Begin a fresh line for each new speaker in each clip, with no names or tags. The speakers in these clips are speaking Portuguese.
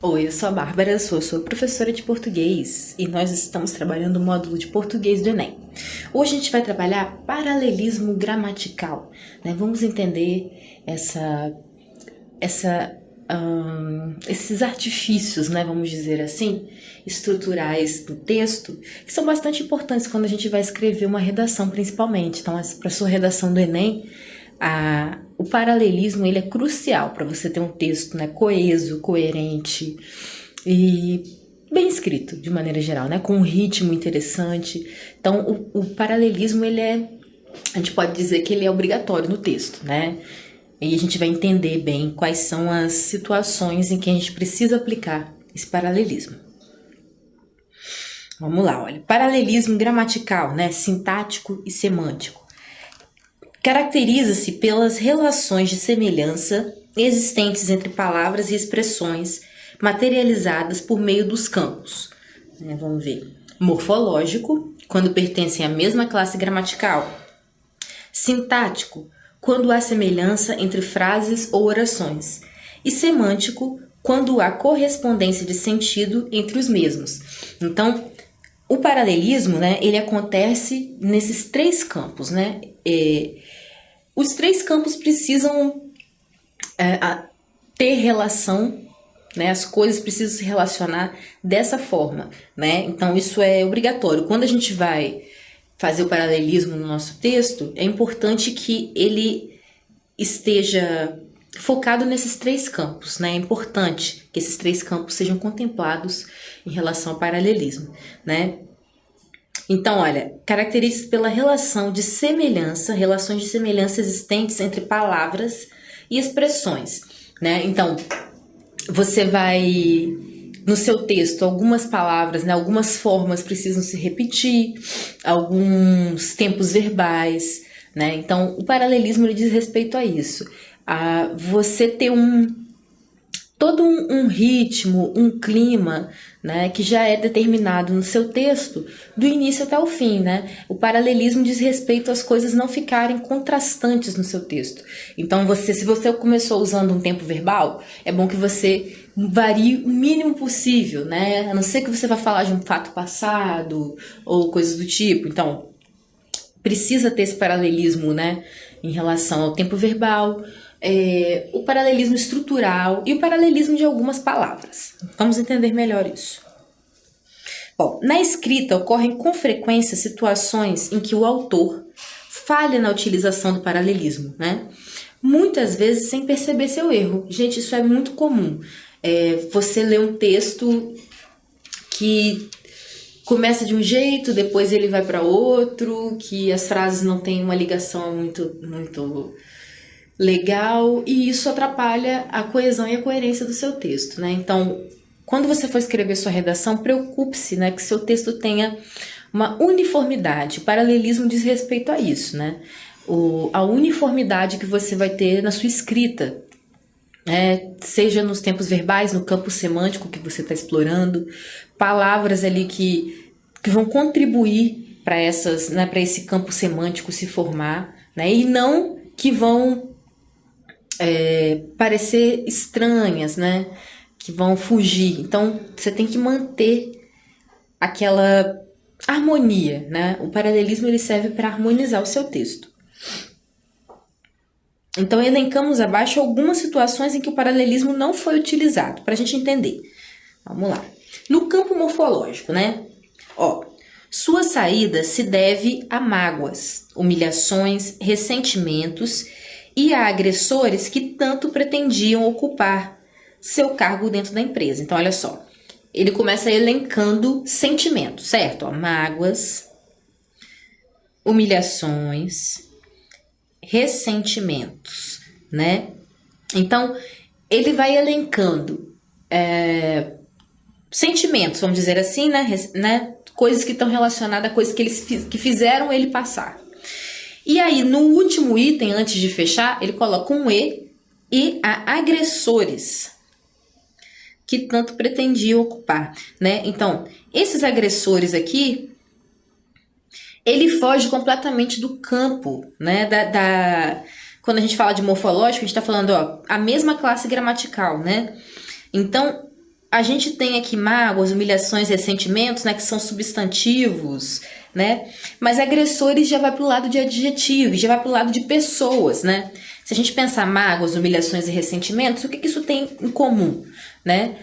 Oi, eu sou a Bárbara, sou professora de português e nós estamos trabalhando o módulo de português do Enem. Hoje a gente vai trabalhar paralelismo gramatical, né? Vamos entender esses artifícios, né, vamos dizer assim, estruturais do texto, que são bastante importantes quando a gente vai escrever uma redação, principalmente. Então, para a sua redação do Enem, o paralelismo ele é crucial para você ter um texto, né, coeso, coerente e bem escrito, de maneira geral, né, com um ritmo interessante. Então, o paralelismo, a gente pode dizer que ele é obrigatório no texto, né? E a gente vai entender bem quais são as situações em que a gente precisa aplicar esse paralelismo. Vamos lá, olha. Paralelismo gramatical, né? Sintático e semântico. Caracteriza-se pelas relações de semelhança existentes entre palavras e expressões materializadas por meio dos campos. Vamos ver. Morfológico, quando pertencem à mesma classe gramatical. Sintático, quando há semelhança entre frases ou orações, e semântico, quando há correspondência de sentido entre os mesmos. Então, o paralelismo, né, ele acontece nesses três campos, né? Os três campos precisam ter relação, né? As coisas precisam se relacionar dessa forma, né? Então, isso é obrigatório. Quando a gente vai fazer o paralelismo no nosso texto, é importante que ele esteja focado nesses três campos, né? É importante que esses três campos sejam contemplados em relação ao paralelismo, né? Então, olha, caracteriza-se pela relações de semelhança existentes entre palavras e expressões, né? Então, você vai, no seu texto, algumas palavras, né, algumas formas precisam se repetir, alguns tempos verbais, né? Então, o paralelismo ele diz respeito a isso. A você ter todo um ritmo, um clima, né, que já é determinado no seu texto, do início até o fim, né? O paralelismo diz respeito às coisas não ficarem contrastantes no seu texto. Então, se você começou usando um tempo verbal, é bom que você varie o mínimo possível, né? A não ser que você vá falar de um fato passado ou coisas do tipo. Então, precisa ter esse paralelismo, né, em relação ao tempo verbal, o paralelismo estrutural e o paralelismo de algumas palavras. Vamos entender melhor isso. Bom, na escrita ocorrem com frequência situações em que o autor falha na utilização do paralelismo, né? Muitas vezes sem perceber seu erro. Gente, isso é muito comum. Você lê um texto que começa de um jeito, depois ele vai para outro, que as frases não têm uma ligação muito legal, e isso atrapalha a coesão e a coerência do seu texto, né? Então, quando você for escrever sua redação, preocupe-se, né, que seu texto tenha uma uniformidade. O paralelismo diz respeito a isso, né? A uniformidade que você vai ter na sua escrita, seja nos tempos verbais, no campo semântico que você está explorando, palavras ali que vão contribuir para esse campo semântico se formar, né? E não que vão parecer estranhas, né? Que vão fugir. Então, você tem que manter aquela harmonia, né? O paralelismo ele serve para harmonizar o seu texto. Então, elencamos abaixo algumas situações em que o paralelismo não foi utilizado, para a gente entender. Vamos lá. No campo morfológico, né? Sua saída se deve a mágoas, humilhações, ressentimentos e a agressores que tanto pretendiam ocupar seu cargo dentro da empresa. Então, olha só. Ele começa elencando sentimentos, certo? Mágoas, humilhações, ressentimentos, né? Então, ele vai elencando sentimentos, vamos dizer assim, né? Coisas que estão relacionadas a coisas que fizeram ele passar. E aí, no último item, antes de fechar, ele coloca um e a agressores que tanto pretendiam ocupar, né? Então, esses agressores aqui, ele foge completamente do campo, né? Quando a gente fala de morfológico, a gente está falando, a mesma classe gramatical, né? Então, a gente tem aqui mágoas, humilhações, ressentimentos, né, que são substantivos, né? Mas agressores já vai para o lado de adjetivos, já vai para o lado de pessoas, né? Se a gente pensar mágoas, humilhações e ressentimentos, o que isso tem em comum, né?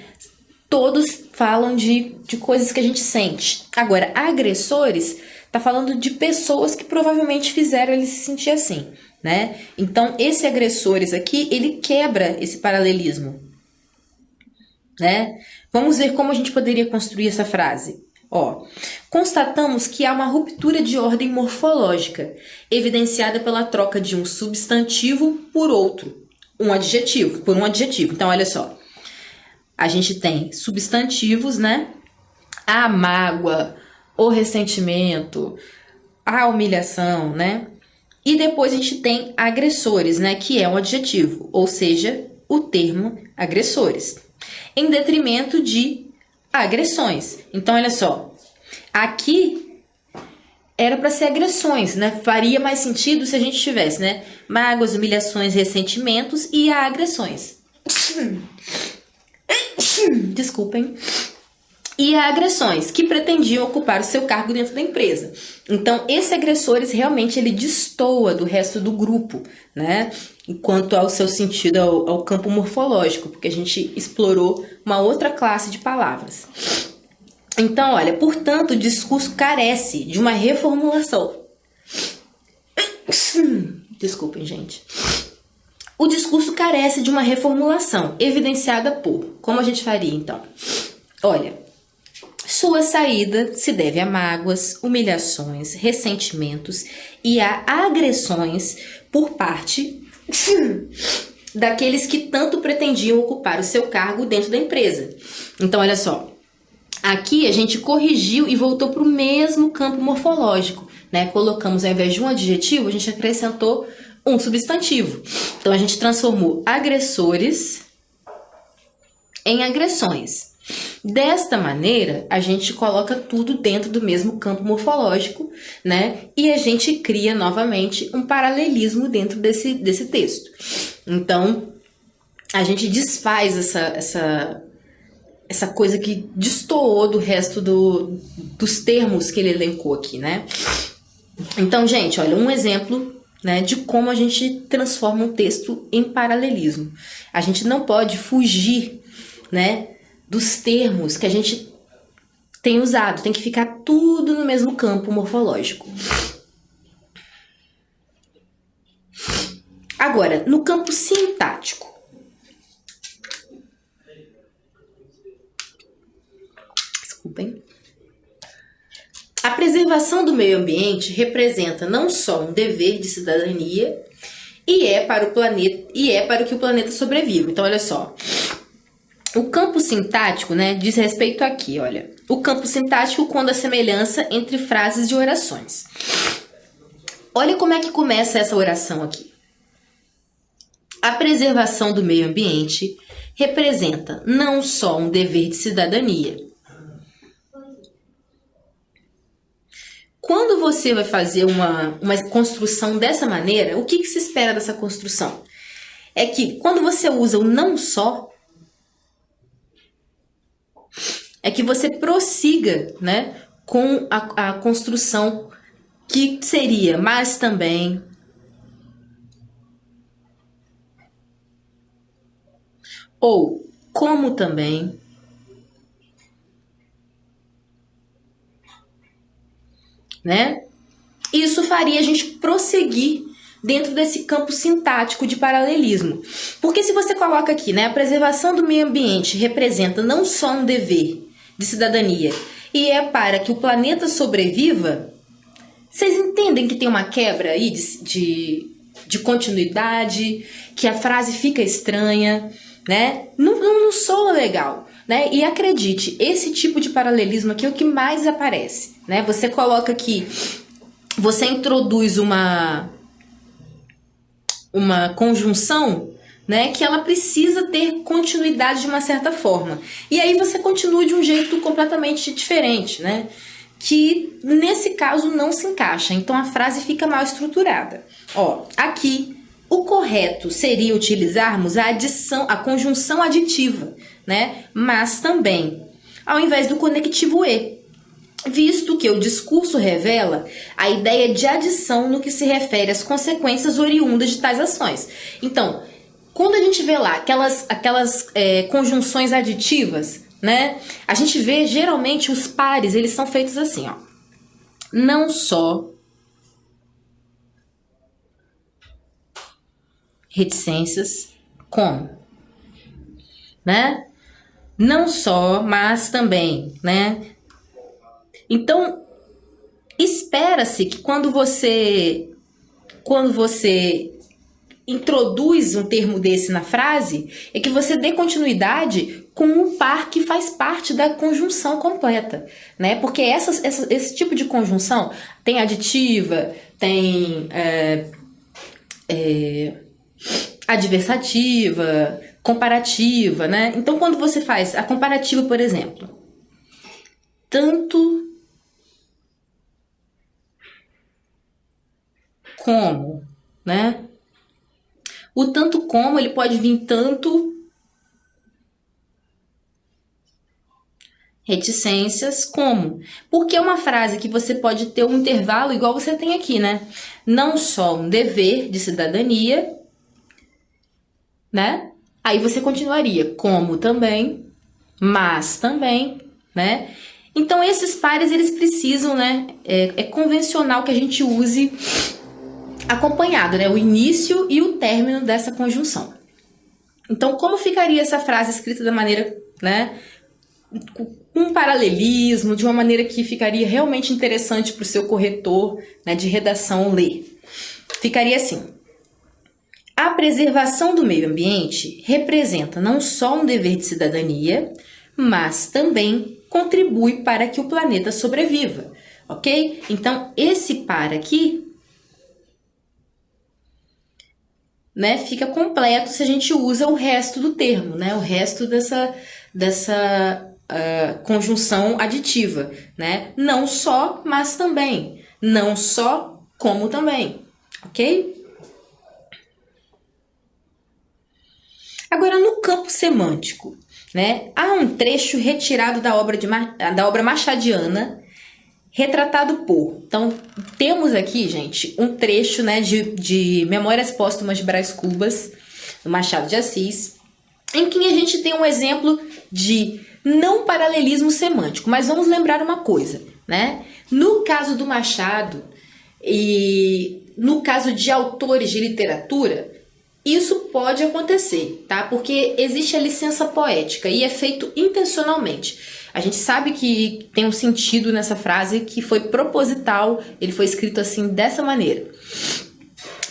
Todos falam de coisas que a gente sente. Agora, agressores tá falando de pessoas que provavelmente fizeram ele se sentir assim, né? Então, esse agressores aqui, ele quebra esse paralelismo, né? Vamos ver como a gente poderia construir essa frase. Ó, constatamos que há uma ruptura de ordem morfológica, evidenciada pela troca de um substantivo por outro, por um adjetivo. Então, olha só, a gente tem substantivos, né? A mágoa, o ressentimento, a humilhação, né? E depois a gente tem agressores, né? Que é um adjetivo, ou seja, o termo agressores, em detrimento de agressões. Então, olha só, aqui era para ser agressões, né? Faria mais sentido se a gente tivesse, né? Mágoas, humilhações, ressentimentos e agressões. Desculpem. E agressões que pretendiam ocupar o seu cargo dentro da empresa. Então, esse agressores realmente ele destoa do resto do grupo, né? Quanto ao seu sentido, ao campo morfológico, porque a gente explorou uma outra classe de palavras. Então, olha, portanto, o discurso carece de uma reformulação. Desculpem, gente. O discurso carece de uma reformulação, evidenciada por... Como a gente faria, então? Olha, sua saída se deve a mágoas, humilhações, ressentimentos e a agressões por parte daqueles que tanto pretendiam ocupar o seu cargo dentro da empresa. Então, olha só. Aqui a gente corrigiu e voltou para o mesmo campo morfológico, né? Colocamos, ao invés de um adjetivo, a gente acrescentou um substantivo. Então, a gente transformou agressores em agressões. Desta maneira, a gente coloca tudo dentro do mesmo campo morfológico, né? E a gente cria novamente um paralelismo dentro desse texto. Então, a gente desfaz essa coisa que destoou do resto dos termos que ele elencou aqui, né? Então, gente, olha, um exemplo, né, de como a gente transforma um texto em paralelismo. A gente não pode fugir, né, dos termos que a gente tem usado. Tem que ficar tudo no mesmo campo morfológico. Agora, no campo sintático. Desculpem. A preservação do meio ambiente representa não só um dever de cidadania e é para que o planeta sobreviva. Então, olha só. O campo sintático, né, diz respeito aqui, olha. O campo sintático quando a semelhança entre frases e orações. Olha como é que começa essa oração aqui. A preservação do meio ambiente representa não só um dever de cidadania. Quando você vai fazer uma construção dessa maneira, o que se espera dessa construção? É que quando você usa o não só, é que você prossiga, né, com a construção que seria mas também, ou como também, né? Isso faria a gente prosseguir dentro desse campo sintático de paralelismo. Porque se você coloca aqui, né, a preservação do meio ambiente representa não só um dever de cidadania e é para que o planeta sobreviva, vocês entendem que tem uma quebra aí de continuidade, que a frase fica estranha, né? Não soa legal, né? E acredite, esse tipo de paralelismo aqui é o que mais aparece, né? Você coloca aqui, você introduz uma conjunção, né, que ela precisa ter continuidade de uma certa forma. E aí você continua de um jeito completamente diferente, né? Que nesse caso não se encaixa. Então a frase fica mal estruturada. Ó, aqui O correto seria utilizarmos a conjunção aditiva, né? Mas também, ao invés do conectivo e, visto que o discurso revela a ideia de adição no que se refere às consequências oriundas de tais ações. Então, quando a gente vê lá aquelas conjunções aditivas, né? A gente vê geralmente os pares, eles são feitos assim, ó. Não só reticências, como, né? Não só, mas também, né? Então, espera-se que quando você introduz um termo desse na frase, é que você dê continuidade com um par que faz parte da conjunção completa, né? Porque esse tipo de conjunção tem aditiva, tem adversativa, comparativa, né? Então, quando você faz a comparativa, por exemplo, tanto como, né? O tanto como, ele pode vir tanto reticências como. Porque é uma frase que você pode ter um intervalo igual você tem aqui, né? Não só um dever de cidadania, né? Aí você continuaria como também, mas também, né? Então esses pares, eles precisam, né? É convencional que a gente use acompanhado, né? O início e o término dessa conjunção. Então, como ficaria essa frase escrita da maneira, né? Com um paralelismo, de uma maneira que ficaria realmente interessante para o seu corretor, né, de redação ler. Ficaria assim: a preservação do meio ambiente representa não só um dever de cidadania, mas também contribui para que o planeta sobreviva, ok? Então, esse para aqui, né, fica completo se a gente usa o resto do termo, né, o resto dessa conjunção aditiva, né? Não só, mas também. Não só, como também, ok? Agora, no campo semântico, né, há um trecho retirado da obra machadiana, retratado por. Então, temos aqui, gente, um trecho, né, de Memórias Póstumas de Brás Cubas, do Machado de Assis, em que a gente tem um exemplo de não paralelismo semântico. Mas vamos lembrar uma coisa, né? No caso do Machado e no caso de autores de literatura, isso pode acontecer, tá? Porque existe a licença poética e é feito intencionalmente. A gente sabe que tem um sentido nessa frase que foi proposital, ele foi escrito assim, dessa maneira,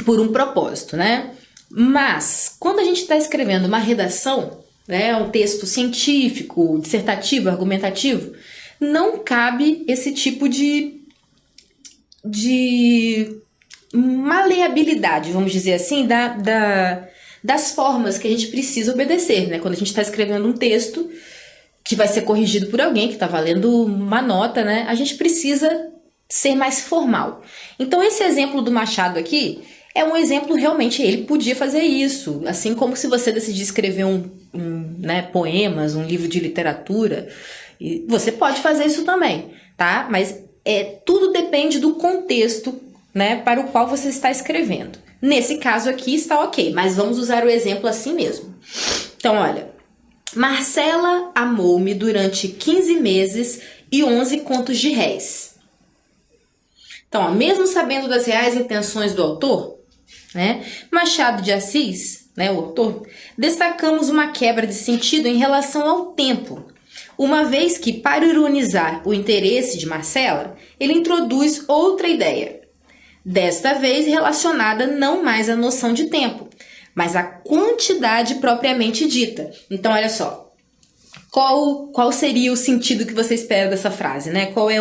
por um propósito, né? Mas, quando a gente está escrevendo uma redação, né, um texto científico, dissertativo, argumentativo, não cabe esse tipo de maleabilidade, vamos dizer assim, das formas que a gente precisa obedecer, né? Quando a gente está escrevendo um texto que vai ser corrigido por alguém que está valendo uma nota, né? A gente precisa ser mais formal. Então, esse exemplo do Machado aqui é um exemplo, realmente, ele podia fazer isso. Assim como se você decidir escrever né, poemas, um livro de literatura, você pode fazer isso também, tá? Mas tudo depende do contexto, né, para o qual você está escrevendo. Nesse caso aqui está ok, mas vamos usar o exemplo assim mesmo. Então, olha, Marcela amou-me durante 15 meses e 11 contos de réis. Então, ó, mesmo sabendo das reais intenções do autor, né, Machado de Assis, né, o autor, destacamos uma quebra de sentido em relação ao tempo, uma vez que, para ironizar o interesse de Marcela, ele introduz outra ideia, desta vez relacionada não mais à noção de tempo, mas à quantidade propriamente dita. Então, olha só, qual seria o sentido que você espera dessa frase, né? Qual é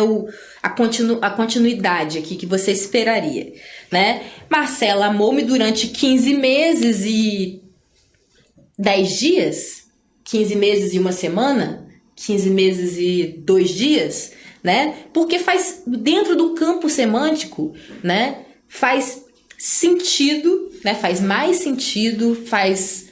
a continuidade aqui que você esperaria, né? Marcela amou-me durante 15 meses e 10 dias, 15 meses e uma semana, 15 meses e 2 dias, né? Porque faz, dentro do campo semântico, né? Faz sentido, né? Faz mais sentido, faz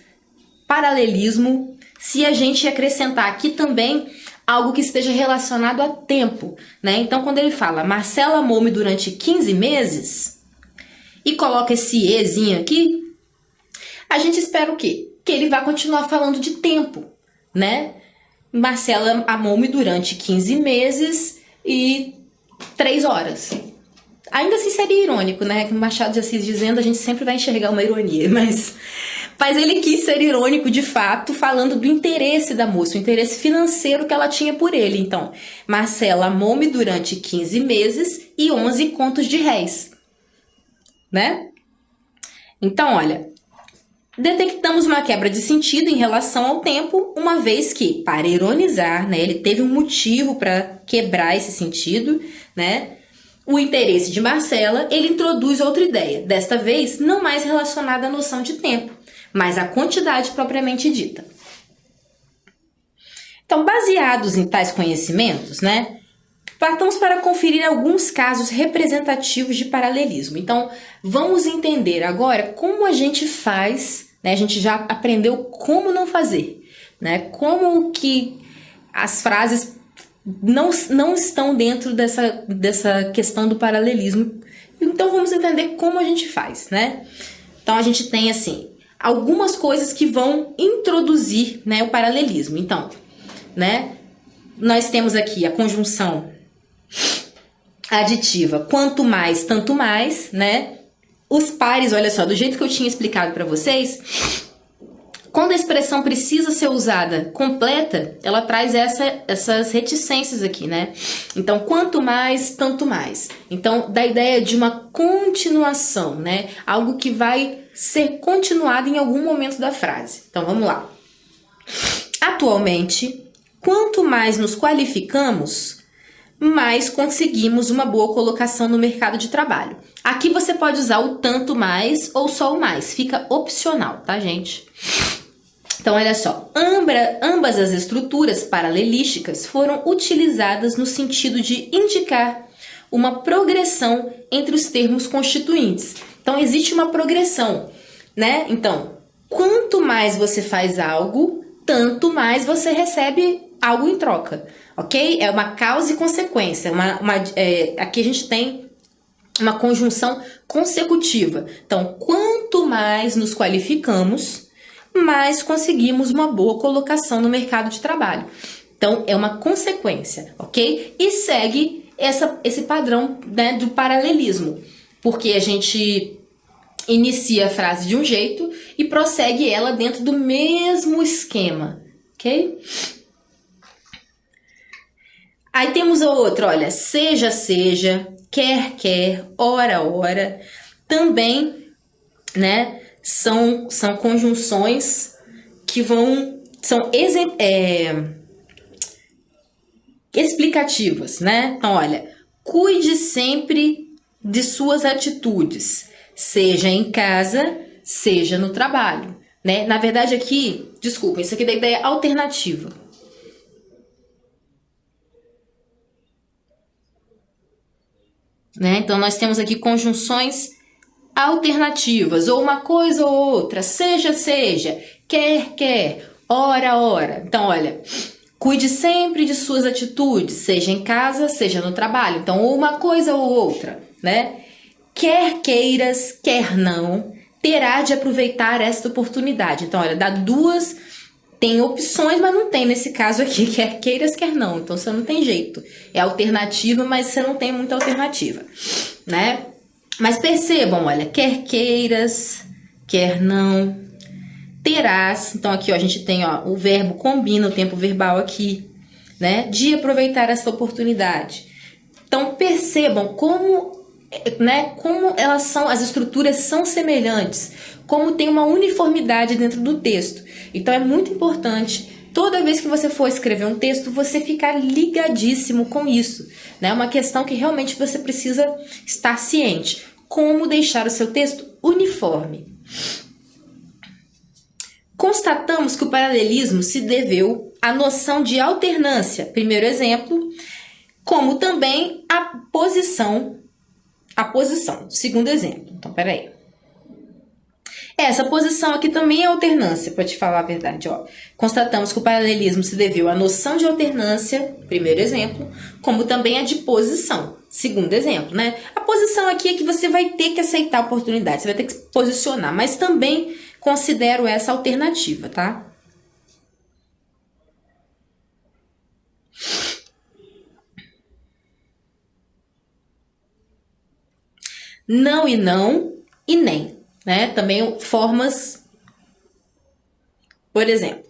paralelismo se a gente acrescentar aqui também algo que esteja relacionado a tempo, né? Então, quando ele fala Marcela amou-me durante 15 meses e coloca esse ezinho aqui, a gente espera o quê? Que ele vai continuar falando de tempo, né? Marcela amou-me durante 15 meses e 3 horas. Ainda assim seria irônico, né? Com Machado de Assis dizendo, a gente sempre vai enxergar uma ironia, mas ele quis ser irônico de fato, falando do interesse da moça, o interesse financeiro que ela tinha por ele. Então, Marcela amou-me durante 15 meses e 11 contos de réis, né? Então, olha, detectamos uma quebra de sentido em relação ao tempo, uma vez que, para ironizar, né, ele teve um motivo para quebrar esse sentido, né? O interesse de Marcela, ele introduz outra ideia, desta vez não mais relacionada à noção de tempo, mas à quantidade propriamente dita. Então, baseados em tais conhecimentos, né, partamos para conferir alguns casos representativos de paralelismo. Então, vamos entender agora como a gente faz, né, a gente já aprendeu como não fazer, né, como que as frases não estão dentro dessa questão do paralelismo. Então, vamos entender como a gente faz, né? Então, a gente tem, assim, algumas coisas que vão introduzir, né, o paralelismo. Então, né, nós temos aqui a conjunção aditiva quanto mais, tanto mais, né? Os pares, olha só, do jeito que eu tinha explicado para vocês, quando a expressão precisa ser usada completa, ela traz essas reticências aqui, né? Então, quanto mais, tanto mais. Então, da ideia de uma continuação, né? Algo que vai ser continuado em algum momento da frase. Então, vamos lá. Atualmente, quanto mais nos qualificamos, mais conseguimos uma boa colocação no mercado de trabalho. Aqui você pode usar o tanto mais ou só o mais. Fica opcional, tá, gente? Então, olha só, ambas as estruturas paralelísticas foram utilizadas no sentido de indicar uma progressão entre os termos constituintes. Então, existe uma progressão, né? Então, quanto mais você faz algo, tanto mais você recebe algo em troca, ok? É uma causa e consequência. Aqui a gente tem uma conjunção consecutiva. Então, quanto mais nos qualificamos, mais conseguimos uma boa colocação no mercado de trabalho. Então, é uma consequência, ok? E segue esse padrão, né, do paralelismo, porque a gente inicia a frase de um jeito e prossegue ela dentro do mesmo esquema, ok? Aí temos a outra, olha, seja, seja, quer, quer, ora, ora, também, né, são conjunções que são explicativas, né? Então, olha, cuide sempre de suas atitudes, seja em casa, seja no trabalho, né? Na verdade aqui, desculpa, isso aqui é da ideia alternativa. Né? Então, nós temos aqui conjunções alternativas, ou uma coisa ou outra, seja, seja, quer, quer, ora, ora. Então, olha, cuide sempre de suas atitudes, seja em casa, seja no trabalho. Então, ou uma coisa ou outra, né? Quer queiras, quer não, terá de aproveitar esta oportunidade. Então, olha, dá duas, tem opções, mas não tem nesse caso aqui, quer queiras, quer não. Então, você não tem jeito. É alternativa, mas você não tem muita alternativa, né? Mas percebam, olha, quer queiras, quer não, terás. Então, aqui, ó, a gente tem, ó, o verbo combina o tempo verbal aqui, né? De aproveitar essa oportunidade. Então, percebam como, né, como elas são, as estruturas são semelhantes, como tem uma uniformidade dentro do texto. Então, é muito importante, toda vez que você for escrever um texto, você ficar ligadíssimo com isso, né? É uma questão que realmente você precisa estar ciente. Como deixar o seu texto uniforme. Constatamos que o paralelismo se deveu à noção de alternância, primeiro exemplo, como também a posição, segundo exemplo. Então, peraí. Essa posição aqui também é alternância, para te falar a verdade. Ó. Constatamos que o paralelismo se deveu à noção de alternância, primeiro exemplo, como também a de posição, segundo exemplo. Né? A posição aqui é que você vai ter que aceitar a oportunidade, você vai ter que se posicionar, mas também considero essa alternativa, tá? Não e nem. Né? Também formas, por exemplo,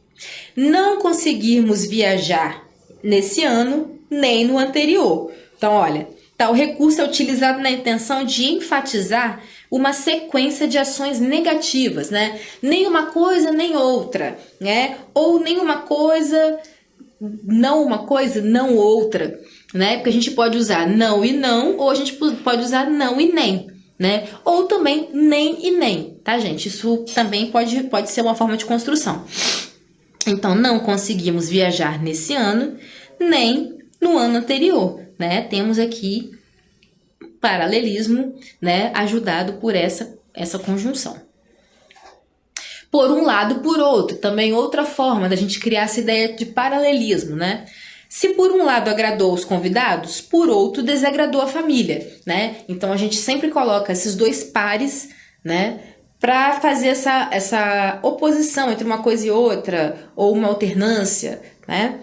não conseguirmos viajar nesse ano nem no anterior. Então, olha, tal recurso é utilizado na intenção de enfatizar uma sequência de ações negativas, né? Nem uma coisa, nem outra, né? Ou nem uma coisa, não outra, né? Porque a gente pode usar não e não, ou a gente pode usar não e nem. Né? Ou também nem e nem, tá, gente? Isso também pode ser uma forma de construção. Então, não conseguimos viajar nesse ano, nem no ano anterior, né? Temos aqui paralelismo, né? Ajudado por essa conjunção. Por um lado, por outro, também outra forma da gente criar essa ideia de paralelismo, né? Se por um lado agradou os convidados, por outro desagradou a família, né? Então a gente sempre coloca esses dois pares, né? Para fazer essa oposição entre uma coisa e outra, ou uma alternância, né?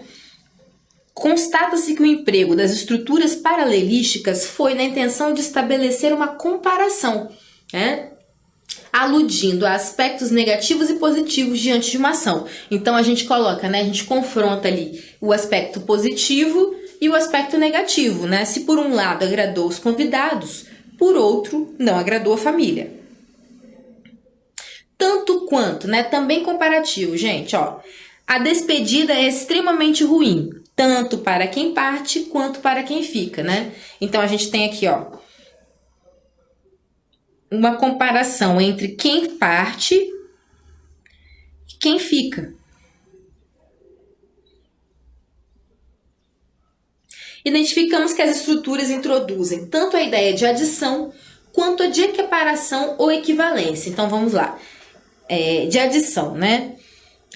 Constata-se que o emprego das estruturas paralelísticas foi na intenção de estabelecer uma comparação, né? Aludindo a aspectos negativos e positivos diante de uma ação. Então a gente coloca, né? A gente confronta ali o aspecto positivo e o aspecto negativo, né? Se por um lado agradou os convidados, por outro não agradou a família. Tanto quanto, né? Também comparativo, gente, ó. A despedida é extremamente ruim, tanto para quem parte quanto para quem fica, né? Então a gente tem aqui, ó, uma comparação entre quem parte e quem fica. Identificamos que as estruturas introduzem tanto a ideia de adição quanto a de equiparação ou equivalência. Então vamos lá. De adição, né?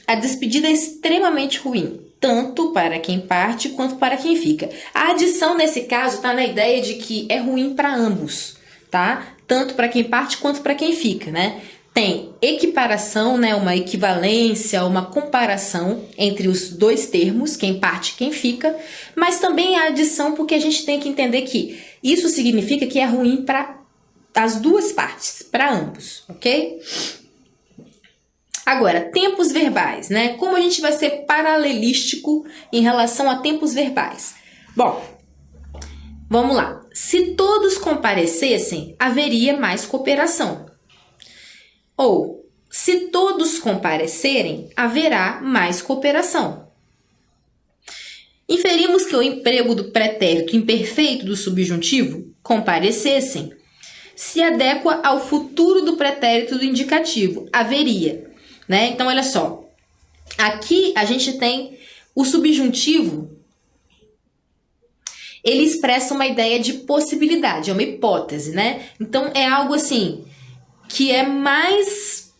A despedida é extremamente ruim, tanto para quem parte quanto para quem fica. A adição, nesse caso, está na ideia de que é ruim para ambos, tá? Tanto para quem parte quanto para quem fica, né? Tem equiparação, né? Uma equivalência, uma comparação entre os dois termos, quem parte e quem fica, mas também a adição, porque a gente tem que entender que isso significa que é ruim para as duas partes, para ambos, ok? Agora, tempos verbais, né? Como a gente vai ser paralelístico em relação a tempos verbais? Bom, vamos lá. Se todos comparecessem, haveria mais cooperação. Ou, se todos comparecerem, haverá mais cooperação. Inferimos que o emprego do pretérito imperfeito do subjuntivo, comparecessem, se adequa ao futuro do pretérito do indicativo, haveria. Né? Então, olha só, aqui a gente tem o subjuntivo, ele expressa uma ideia de possibilidade, é uma hipótese, né? Então, é algo assim, que é mais...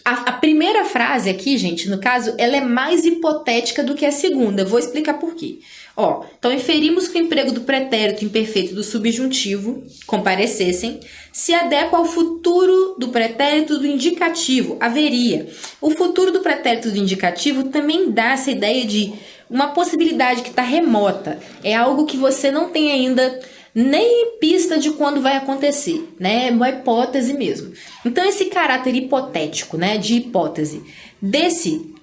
A primeira frase aqui, gente, no caso, ela é mais hipotética do que a segunda, eu vou explicar por quê. Ó, então, inferimos que o emprego do pretérito imperfeito do subjuntivo, comparecessem, se adequa ao futuro do pretérito do indicativo, haveria. O futuro do pretérito do indicativo também dá essa ideia de uma possibilidade que está remota. É algo que você não tem ainda nem pista de quando vai acontecer, né? É uma hipótese mesmo. Então, esse caráter hipotético, né, de hipótese, do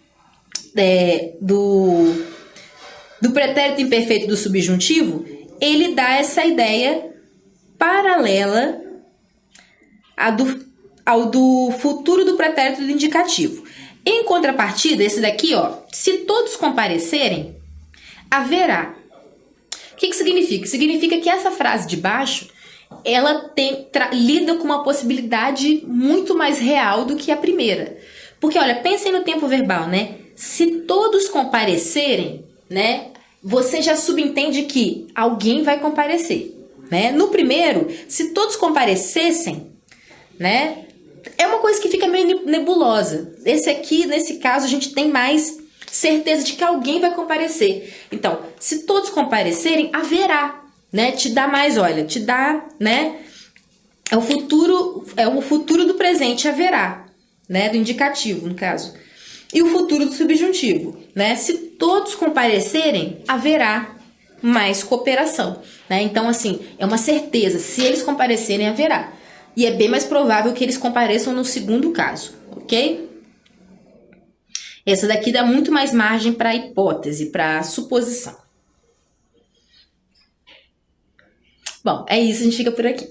pretérito imperfeito do subjuntivo, ele dá essa ideia paralela ao do futuro do pretérito do indicativo. Em contrapartida, esse daqui, ó, se todos comparecerem, haverá. O que significa? Significa que essa frase de baixo, ela lida com uma possibilidade muito mais real do que a primeira. Porque, olha, pensem no tempo verbal, né? Se todos comparecerem, né, você já subentende que alguém vai comparecer, né? No primeiro, se todos comparecessem, né, é uma coisa que fica meio nebulosa. Esse aqui, nesse caso, a gente tem mais certeza de que alguém vai comparecer. Então, se todos comparecerem, haverá, né? Te dá mais, olha, te dá, né? É o futuro do presente haverá, né? Do indicativo, no caso. E o futuro do subjuntivo, né? Se todos comparecerem, haverá mais cooperação, né? Então, assim, é uma certeza. Se eles comparecerem, haverá. E é bem mais provável que eles compareçam no segundo caso, ok? Essa daqui dá muito mais margem para hipótese, para suposição. Bom, é isso, a gente fica por aqui.